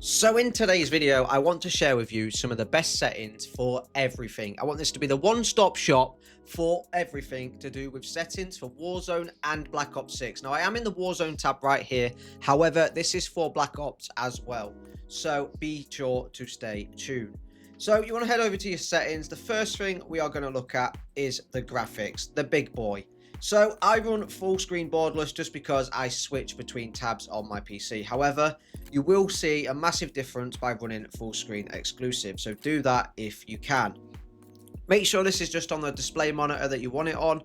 So in today's video, I want to share with you some of the best settings for everything. I want this to be the one-stop shop for everything to do with settings for Warzone and Black Ops 6. Now, I am in the Warzone tab right here. However, this is for Black Ops as well. So be sure to stay tuned. So you want to head over to your settings. The first thing we are going to look at is the graphics, the big boy. So I run full screen borderless just because I switch between tabs on my PC. However, you will see a massive difference by running full screen exclusive. So do that if you can. Make sure this is just on the display monitor that you want it on.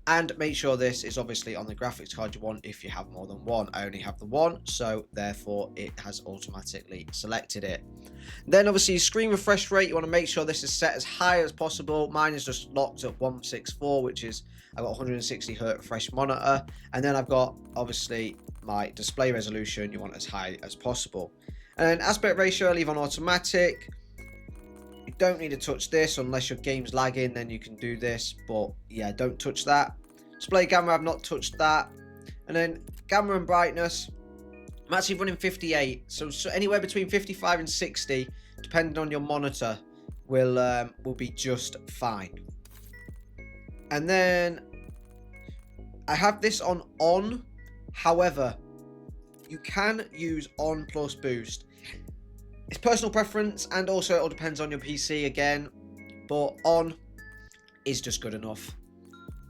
And make sure this is obviously on the graphics card you want if you have more than one. I only have the one, so therefore it has automatically selected it. Then obviously screen refresh rate, you want to make sure this is set as high as possible. Mine is just locked at 164, which is, I've got 160 Hz refresh monitor. And then I've got obviously my display resolution, you want as high as possible. And then aspect ratio, I leave on automatic. You don't need to touch this unless your game's lagging, then you can do this, but yeah, don't touch that. Display camera, I've not touched that. And then camera and brightness, I'm actually running 58, so anywhere between 55 and 60 depending on your monitor will be just fine. And then I have this on, however you can use on plus boost. It's personal preference, and also it all depends on your PC again, but on is just good enough.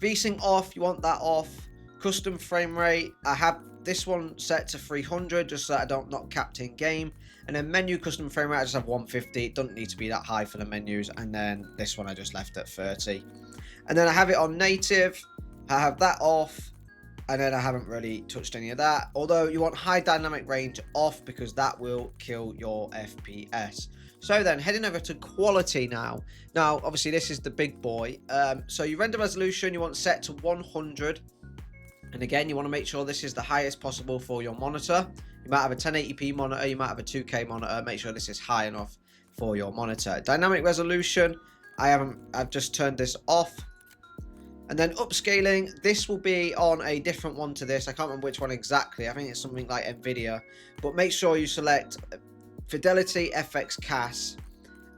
VSync off, you want that off. Custom frame rate, I have this one set to 300 just so that I don't not capped in game. And then menu custom frame rate, I just have 150. It doesn't need to be that high for the menus. And then this one I just left at 30. And then I have it on native, I have that off. And then I haven't really touched any of that. Although you want high dynamic range off because that will kill your FPS. So then heading over to quality now. Now, obviously this is the big boy. So your render resolution, you want set to 100. And again, you want to make sure this is the highest possible for your monitor. You might have a 1080p monitor, you might have a 2K monitor. Make sure this is high enough for your monitor. Dynamic resolution, I've just turned this off. And then upscaling, this will be on a different one to this. I can't remember which one exactly. I think it's something like Nvidia. But make sure you select Fidelity FX CAS.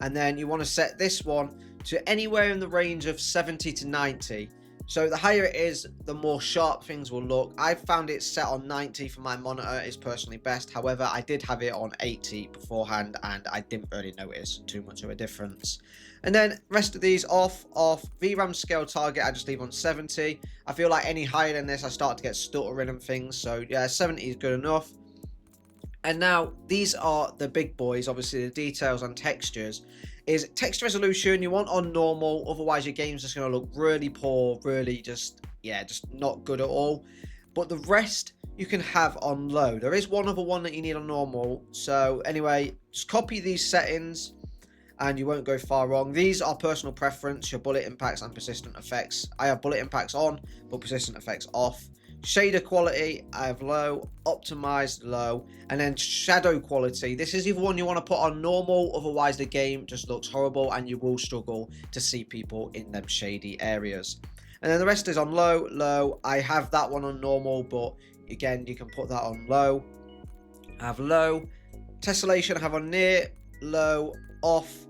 And then you want to set this one to anywhere in the range of 70 to 90. So the higher it is, the more sharp things will look. I've found it set on 90 for my monitor is personally best. However, I did have it on 80 beforehand and I didn't really notice too much of a difference. And then rest of these off. VRAM scale target, I just leave on 70. I feel like any higher than this, I start to get stuttering and things. So yeah, 70 is good enough. And now these are the big boys, obviously the details and textures. Is text resolution you want on normal, otherwise your game's just going to look really poor, really just not good at all. But the rest you can have on low. There is one other one that you need on normal. So anyway, just copy these settings and you won't go far wrong. These are personal preference, your bullet impacts and persistent effects. I have bullet impacts on, but persistent effects off. Shader quality, I have low, optimized low, and then shadow quality. This is either one you want to put on normal, otherwise the game just looks horrible and you will struggle to see people in them shady areas. And then the rest is on low. I have that one on normal, but again, you can put that on low. I have low. Tessellation I have on near, low, off,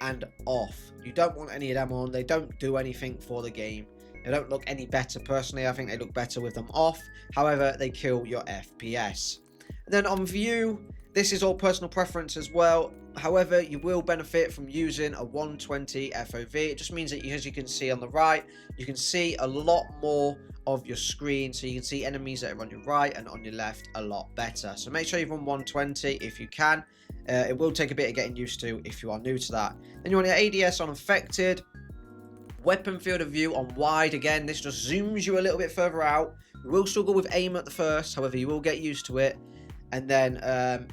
and off. You don't want any of them on. They don't do anything for the game. They don't look any better. Personally, I think they look better with them off. However, they kill your FPS. And then on view, this is all personal preference as well. However, you will benefit from using a 120 FOV. It just means that, as you can see on the right, you can see a lot more of your screen. So you can see enemies that are on your right and on your left a lot better. So make sure you run 120 if you can. It will take a bit of getting used to if you are new to that. Then you want your ADS on affected. Weapon field of view on wide. Again, this just zooms you a little bit further out. You will struggle with aim at the first, however you will get used to it. And then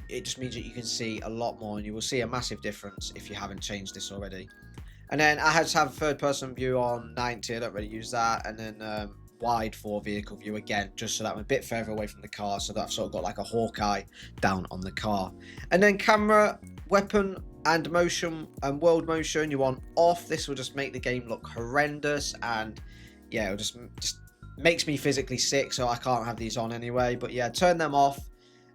it just means that you can see a lot more, and you will see a massive difference if you haven't changed this already. And then I just have third person view on 90. I don't really use that. And then wide for vehicle view again, just so that I'm a bit further away from the car, so that I've sort of got like a Hawkeye down on the car. And then camera, weapon and motion and world motion you want off. This will just make the game look horrendous, and yeah, it'll just makes me physically sick, so I can't have these on anyway. But yeah, turn them off.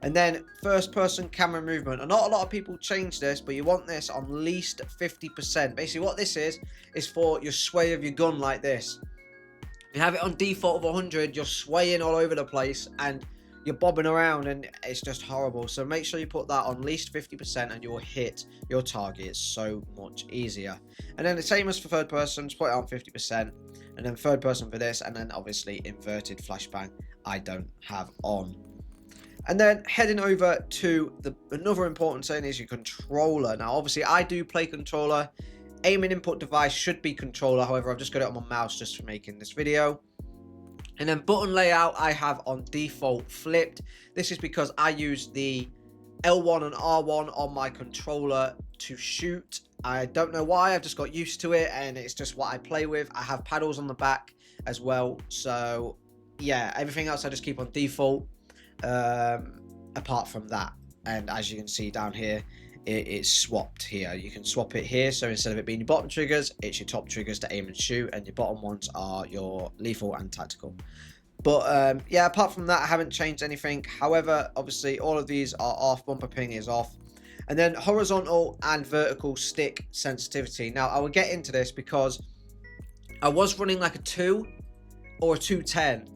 And then first person camera movement. And not a lot of people change this, but you want this on least 50%. Basically what this is for your sway of your gun like this. If you have it on default of 100, you're swaying all over the place and you're bobbing around and it's just horrible. So make sure you put that on least 50% and you'll hit your target so much easier. And then the same as for third person, just put it on 50%. And then third person for this, and then obviously inverted flashbang I don't have on. And then heading over to another important setting is your controller. Now obviously I do play controller. Aiming input device should be controller, however I've just got it on my mouse just for making this video. And then button layout I have on default flipped. This is because I use the L1 and R1 on my controller to shoot. I don't know why, I've just got used to it and it's just what I play with. I have paddles on the back as well, so yeah, everything else I just keep on default apart from that. And as you can see down here, it is swapped here. You can swap it here, so instead of it being your bottom triggers, it's your top triggers to aim and shoot, and your bottom ones are your lethal and tactical. But yeah, apart from that I haven't changed anything. However, obviously all of these are off. Bumper ping is off. And then horizontal and vertical stick sensitivity. Now I will get into this because I was running like a 2 or a 210.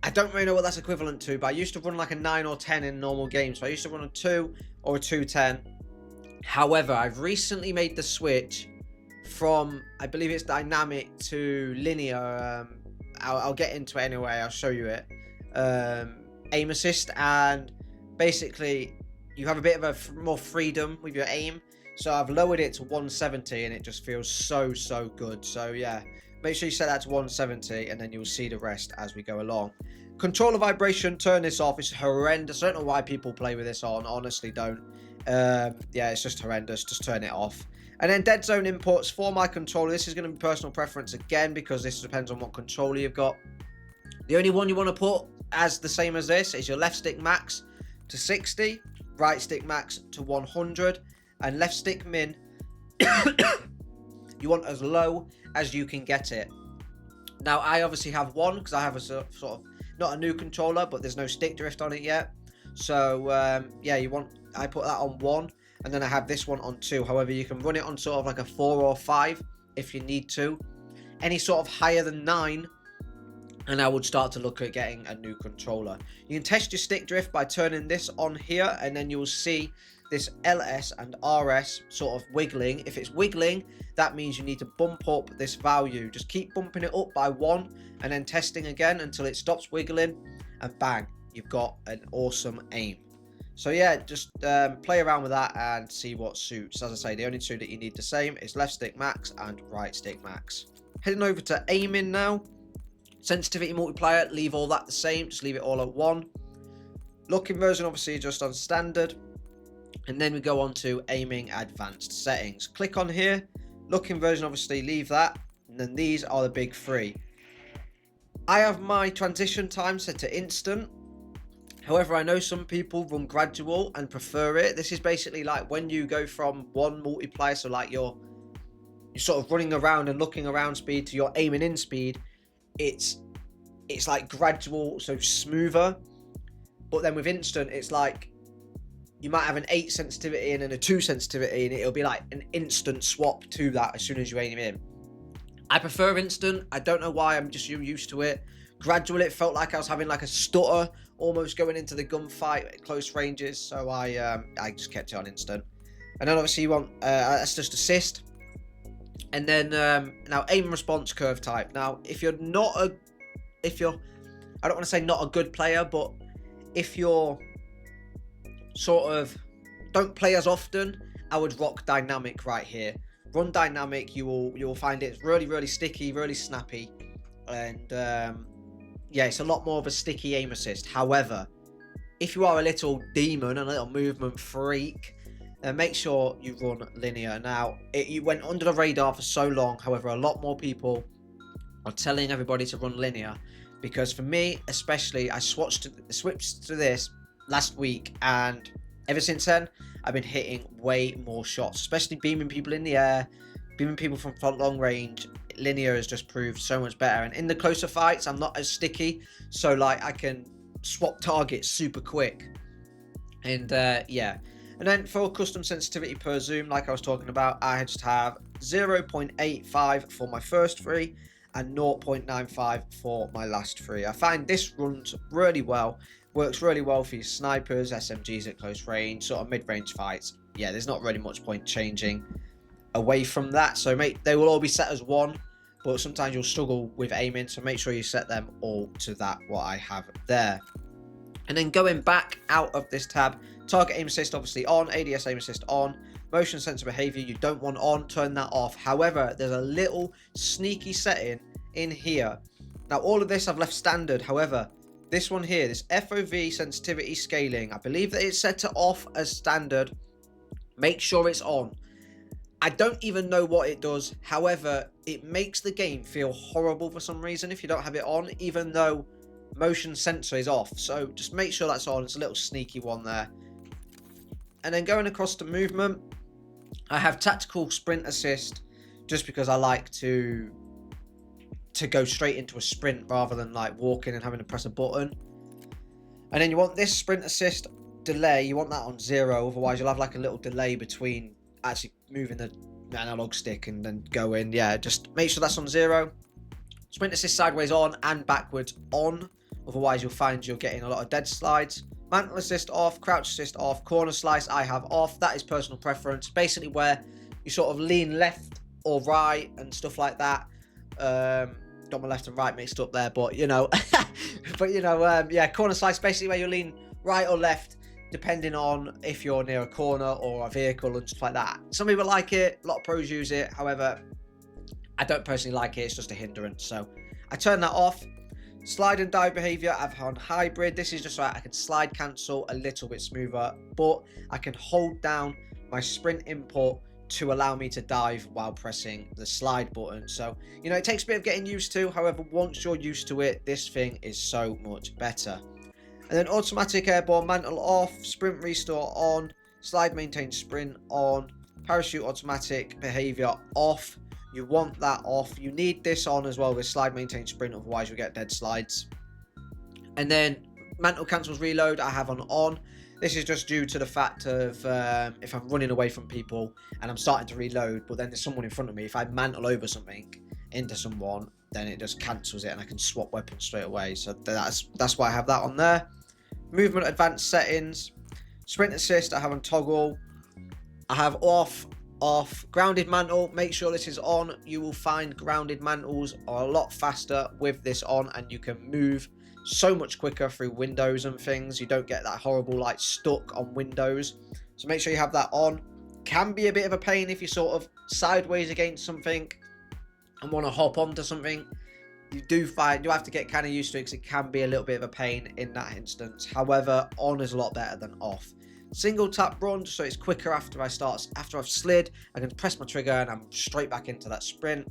I don't really know what that's equivalent to, but I used to run like a 9 or 10 in normal games. So I used to run a 2 or a 210. However, I've recently made the switch from, I believe it's dynamic to linear. I'll get into it anyway. I'll show you it. Aim assist, and basically you have a bit of more freedom with your aim. So I've lowered it to 170 and it just feels so good. So yeah, make sure you set that to 170 and then you'll see the rest as we go along. Controller vibration, turn this off. It's horrendous. I don't know why people play with this on. Honestly, don't. Yeah, it's just horrendous. Just turn it off. And then dead zone inputs for my controller. This is going to be personal preference again because this depends on what controller you've got. The only one you want to put as the same as this is your left stick max to 60, right stick max to 100, and left stick min you want as low as you can get it. Now I obviously have one because I have a sort of, not a new controller, but there's no stick drift on it yet. So yeah, I put that on 1, and then I have this one on 2. However, you can run it on sort of like a 4 or 5 if you need to. Any sort of higher than 9, and I would start to look at getting a new controller. You can test your stick drift by turning this on here, and then you will see this LS and RS sort of wiggling. If it's wiggling, that means you need to bump up this value. Just keep bumping it up by 1 and then testing again until it stops wiggling, and bang, you've got an awesome aim. So yeah, just play around with that and see what suits. As I say, the only two that you need the same is left stick max and right stick max. Heading over to aiming now. Sensitivity multiplier, leave all that the same, just leave it all at 1. Looking version obviously just on standard. And then we go on to aiming advanced settings. Click on here. Looking version obviously leave that. And then these are the big 3. I have my transition time set to instant. However, I know some people run gradual and prefer it. This is basically like when you go from one multiplier, so like you're sort of running around and looking around speed, to your aiming in speed. It's like gradual, so smoother. But then with instant, it's like you might have an 8 sensitivity and then a 2 sensitivity, and it'll be like an instant swap to that as soon as you aim in. I prefer instant. I don't know why, I'm just used to it. Gradual, it felt like I was having like a stutter almost going into the gunfight at close ranges, so I just kept it on instant. And then obviously you want that's just assist. And then now aim response curve type. Now if you're not a I don't want to say not a good player, but if you're sort of don't play as often, I would rock dynamic right here. Run dynamic, you will find it really sticky, really snappy, and yeah, it's a lot more of a sticky aim assist. However, if you are a little demon, a little movement freak, make sure you run linear. Now, you went under the radar for so long. However, a lot more people are telling everybody to run linear, because for me especially, I switched to this last week, and ever since then I've been hitting way more shots, especially beaming people in the air, beaming people from long range. Linear has just proved so much better, and in the closer fights I'm not as sticky, so like I can swap targets super quick. And yeah. And then for custom sensitivity per zoom, like I was talking about, I just have 0.85 for my first three and 0.95 for my last three. I find this runs really well, works really well for your snipers, SMGs at close range, sort of mid-range fights. Yeah, there's not really much point changing away from that. So they will all be set as 1, but sometimes you'll struggle with aiming, so make sure you set them all to that, what I have there. And then going back out of this tab, target aim assist obviously on, ADS aim assist on, motion sensor behavior you don't want on, turn that off. However, there's a little sneaky setting in here. Now all of this I've left standard, however, this one here, this FOV sensitivity scaling, I believe that it's set to off as standard. Make sure it's on. I don't even know what it does, however, it makes the game feel horrible for some reason if you don't have it on, even though motion sensor is off. So just make sure that's on. It's a little sneaky one there. And then going across to movement, I have tactical sprint assist, just because I like to go straight into a sprint rather than like walking and having to press a button. And then you want this sprint assist delay, you want that on 0, otherwise you'll have like a little delay between actually moving the analog stick and then going. Yeah, just make sure that's on 0. Sprint assist sideways on and backwards on, otherwise you'll find you're getting a lot of dead slides. Mantle assist off, crouch assist off, corner slice I have off. That is personal preference, basically where you sort of lean left or right and stuff like that. Got my left and right mixed up there, but you know, yeah, corner slice basically where you lean right or left depending on if you're near a corner or a vehicle and stuff like that. Some people like it, a lot of pros use it, however I don't personally like it, it's just a hindrance, so I turn that off. Slide and dive behavior I've on hybrid. This is just so I can slide cancel a little bit smoother, but I can hold down my sprint input to allow me to dive while pressing the slide button. So, you know, it takes a bit of getting used to, however, once you're used to it, this thing is so much better. And then automatic airborne mantle off, sprint restore on, slide maintain sprint on, parachute automatic behavior off. You want that off. You need this on as well with slide maintain sprint, otherwise you'll get dead slides. And then mantle cancels reload I have on. This is just due to the fact of if I'm running away from people and I'm starting to reload, but then there's someone in front of me, if I mantle over something into someone, then it just cancels it and I can swap weapons straight away. So that's why I have that on there. Movement advanced settings, sprint assist I have on toggle. I have off. Grounded mantle, make sure this is on. You will find grounded mantles are a lot faster with this on, and you can move so much quicker through windows and things. You don't get that horrible like stuck on windows, so make sure you have that on. Can be a bit of a pain if you're sort of sideways against something and want to hop onto something. You have to get kind of used to it, because it can be a little bit of a pain in that instance. However, on is a lot better than off. Single tap run, so it's quicker after I've slid. I can press my trigger and I'm straight back into that sprint.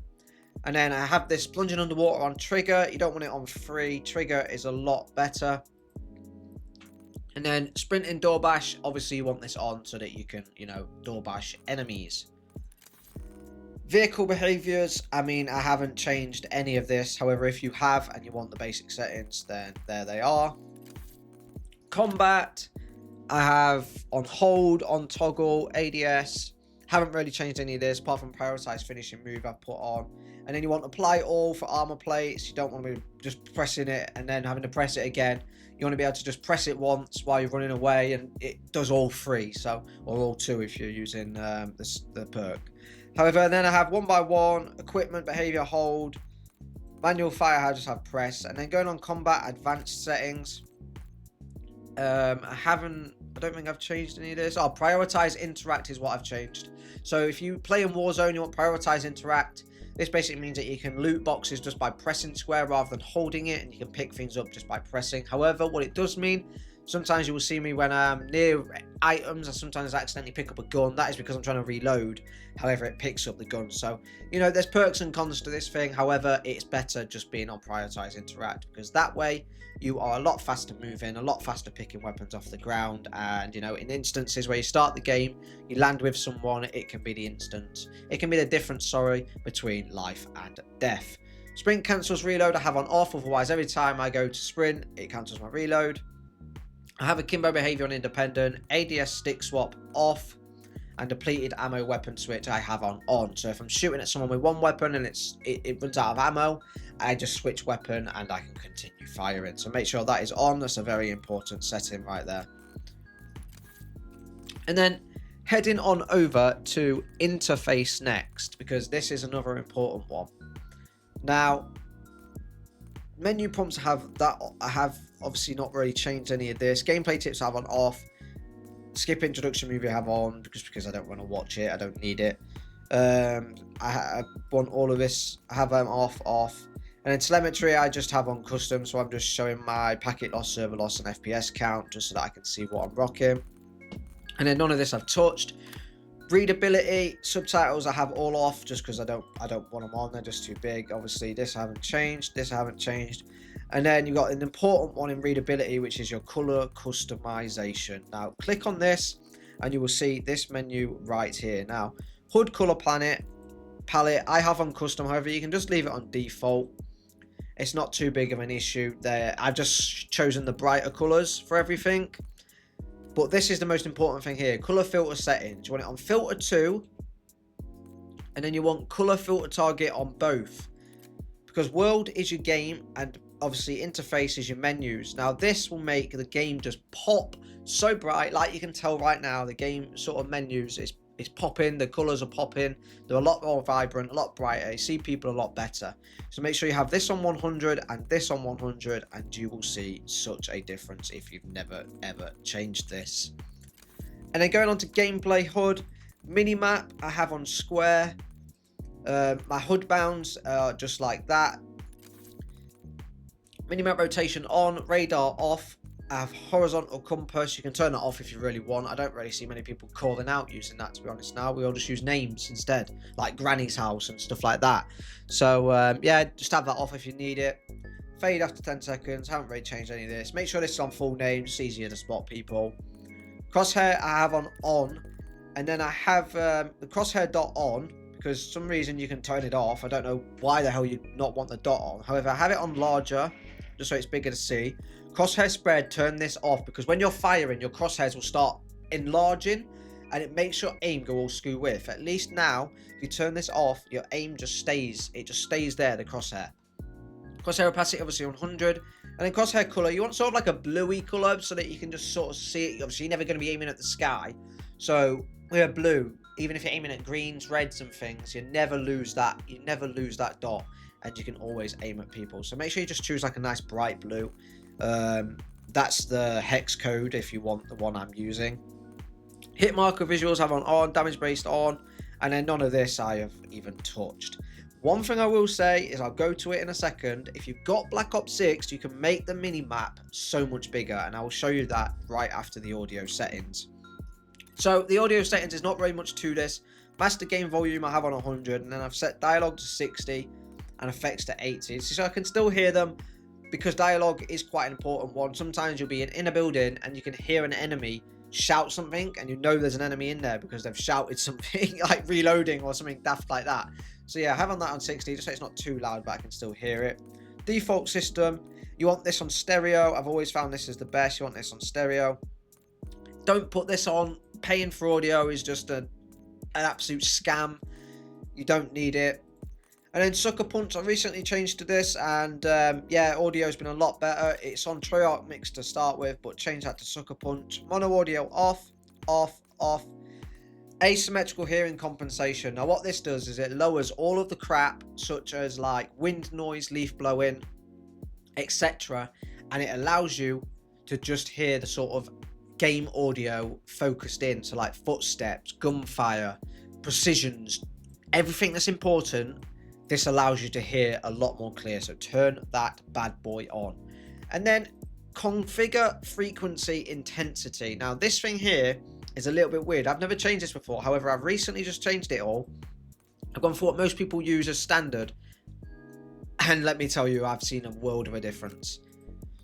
And then I have this plunging underwater on trigger. You don't want it on free. Trigger is a lot better. And then sprinting door bash, obviously you want this on so that you can, you know, door bash enemies. Vehicle behaviors, I mean, I haven't changed any of this. However, if you have and you want the basic settings, then there they are. Combat, I have on hold, on toggle, ADS. Haven't really changed any of this apart from prioritize finishing move I've put on. And then you want apply all for armor plates. You don't want to be just pressing it and then having to press it again. You want to be able to just press it once while you're running away, and it does all 3, so, or all 2 if you're using the perk. However, then I have 1x1, equipment behavior hold, manual fire, I just have press, and then going on combat advanced settings. I don't think I've changed any of this. Oh, prioritize interact is what I've changed. So if you play in Warzone, you want prioritize interact. This basically means that you can loot boxes just by pressing square rather than holding it, and you can pick things up just by pressing. However, what it does mean, sometimes you will see me when I'm near items, I sometimes accidentally pick up a gun. That is because I'm trying to reload. However, it picks up the gun. So, you know, there's perks and cons to this thing. However, it's better just being on prioritize interact, because that way you are a lot faster moving, a lot faster picking weapons off the ground. And, you know, in instances where you start the game, you land with someone, it can be the instance. It can be the difference, between life and death. Sprint cancels reload I have on off, otherwise every time I go to sprint, it cancels my reload. I have akimbo behavior on independent, ADS stick swap off, and depleted ammo weapon switch I have on. So if I'm shooting at someone with one weapon and it runs out of ammo, I just switch weapon and I can continue firing. So make sure that is on. That's a very important setting right there. And then heading on over to interface next, because this is another important one. Now, menu prompts have that. I have obviously not really changed any of this. Gameplay tips I have on off. Skip introduction movie I have on because I don't want to watch it. I don't need it. I want all of this. I have them off. And then telemetry I just have on custom. So I'm just showing my packet loss, server loss, and FPS count just so that I can see what I'm rocking. And then none of this I've touched. Readability, subtitles I have all off just because I don't want them on. They're just too big. Obviously this I haven't changed. This I haven't changed. And then you've got an important one in readability, which is your color customization. Now click on this and you will see this menu right here. Now HUD color palette I have on custom. However, you can just leave it on default. It's not too big of an issue there. I've just chosen the brighter colors for everything. But this is the most important thing here. Color filter settings. You want it on filter 2. And then you want color filter target on both. Because world is your game and obviously interface is your menus. Now this will make the game just pop so bright. Like you can tell right now, the game sort of menus is popping. The colors are popping. They're a lot more vibrant, a lot brighter. You see people a lot better. So make sure you have this on 100 and this on 100 and you will see such a difference if you've never ever changed this. And then going on to gameplay HUD, minimap I have on square. My HUD bounds are just like that. Minimap rotation on, radar off. I have horizontal compass. You can turn that off if you really want. I don't really see many people calling out using that, to be honest. Now we all just use names instead, like Granny's house and stuff like that. So yeah, just have that off if you need it. Fade after 10 seconds. Haven't really changed any of this. Make sure this is on full name. It's easier to spot people. Crosshair I have on, and then I have the crosshair dot on because for some reason you can turn it off. I don't know why the hell you'd not want the dot on. However, I have it on larger just so it's bigger to see. Crosshair spread, turn this off because when you're firing, your crosshairs will start enlarging and it makes your aim go all skew with. At least now, if you turn this off, your aim just stays. It just stays there, the crosshair. Crosshair opacity obviously 100. And then crosshair color, you want sort of like a bluey color so that you can just sort of see it. Obviously, you're never going to be aiming at the sky. So we're blue. Even if you're aiming at greens, reds and things, you never lose that. You never lose that dot. And you can always aim at people. So make sure you just choose like a nice bright blue. That's the hex code if you want the one I'm using. Hit marker visuals have on, damage based on, and then none of this I have even touched. One thing I will say is I'll go to it in a second. If you've got Black Ops 6, you can make the mini map so much bigger, and I will show you that right after the audio settings. So the audio settings is not very much to this. Master game volume I have on 100, and then I've set dialogue to 60 and effects to 80, so I can still hear them. Because dialogue is quite an important one. Sometimes you'll be in a building and you can hear an enemy shout something and you know there's an enemy in there because they've shouted something like reloading or something daft like that. So yeah, I have on that on 60 just so it's not too loud but I can still hear it. Default system, you want this on stereo. I've always found this is the best. You want this on stereo. Don't put this on. Paying for audio is just an absolute scam. You don't need it. And then Sucker Punch, I recently changed to this, and yeah, audio's been a lot better. It's on Treyarch Mix to start with, but change that to Sucker Punch. Mono audio off, off, off. Asymmetrical hearing compensation. Now what this does is it lowers all of the crap, such as like wind noise, leaf blowing, etc. And it allows you to just hear the sort of game audio focused in. So like footsteps, gunfire, precisions, everything that's important. This allows you to hear a lot more clear, so turn that bad boy on. And then configure frequency intensity. Now this thing here is a little bit weird. I've never changed this before. However, I've recently just changed it all. I've gone for what most people use as standard. And let me tell you, I've seen a world of a difference.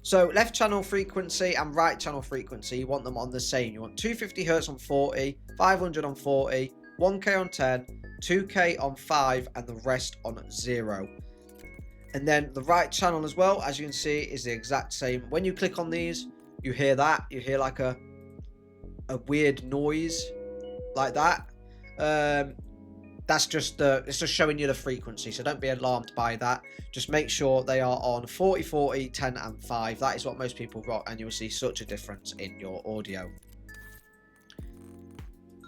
So left channel frequency and right channel frequency, you want them on the same. You want 250 Hz on 40, 500 on 40, 1K on 10, 2K on 5 and the rest on 0. And then the right channel as well, as you can see, is the exact same. When you click on these, you hear that. You hear like a weird noise like that. That's just it's just showing you the frequency, so don't be alarmed by that. Just make sure they are on 40, 40, 10 and 5. That is what most people rock, and you'll see such a difference in your audio.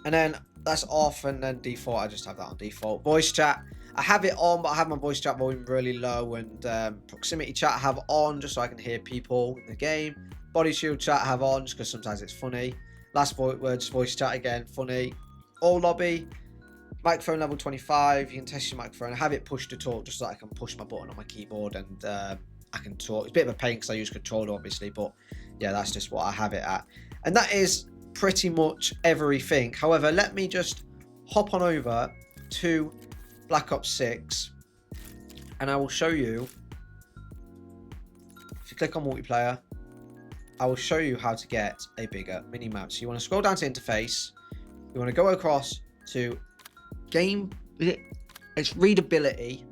And then that's off, and then default, I just have that on default. Voice chat, I have it on, but I have my voice chat volume really low, and proximity chat I have on just so I can hear people in the game. Body shield chat I have on just because sometimes it's funny. Last words voice chat again, funny. All lobby, microphone level 25. You can test your microphone. I have it pushed to talk just so I can push my button on my keyboard and I can talk. It's a bit of a pain because I use controller obviously, but yeah, that's just what I have it at. And that is pretty much everything. However, let me just hop on over to Black Ops 6 and I will show you. If you click on multiplayer, I will show you how to get a bigger mini map. So you want to scroll down to interface, you want to go across to game, it's readability,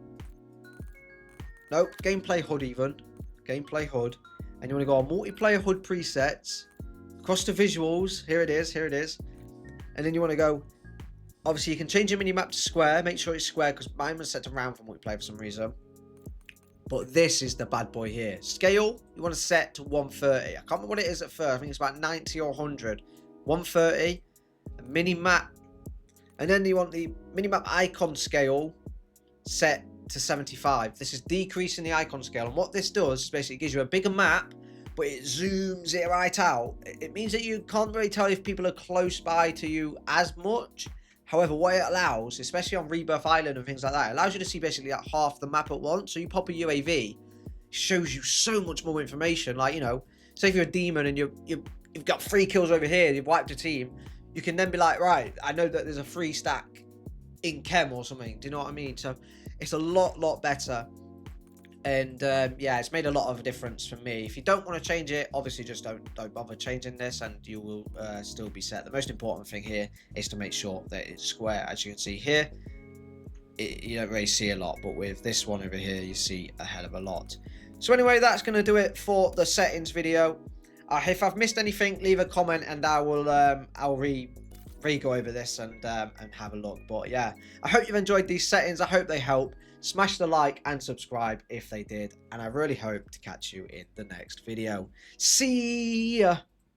no, gameplay HUD, even gameplay HUD, and you want to go on multiplayer HUD presets, across to visuals, here it is, and then you want to go, obviously you can change your minimap to square, make sure it's square because mine was set to round for multiplayer for some reason, but this is the bad boy here. Scale, you want to set to 130, I can't remember what it is at first, I think it's about 90 or 100, 130, minimap. And then you want the minimap icon scale set to 75. This is decreasing the icon scale. And what this does is basically gives you a bigger map, but it zooms it right out. It means that you can't really tell if people are close by to you as much. However, what it allows, especially on Rebirth Island and things like that, it allows you to see basically like half the map at once. So you pop a UAV, it shows you so much more information. Like, you know, say if you're a demon and you've got 3 kills over here, you've wiped a team, you can then be like, right, I know that there's a 3 stack in chem or something. Do you know what I mean? So it's a lot better. And yeah, it's made a lot of a difference for me. If you don't want to change it, obviously just don't bother changing this and you will still be set. The most important thing here is to make sure that it's square. As you can see here, you don't really see a lot, but with this one over here, you see a hell of a lot. So anyway, that's going to do it for the settings video. If I've missed anything, leave a comment and I will I'll re-go over this and have a look. But yeah, I hope you've enjoyed these settings. I hope they help. Smash the like and subscribe if they did, and I really hope to catch you in the next video. See ya.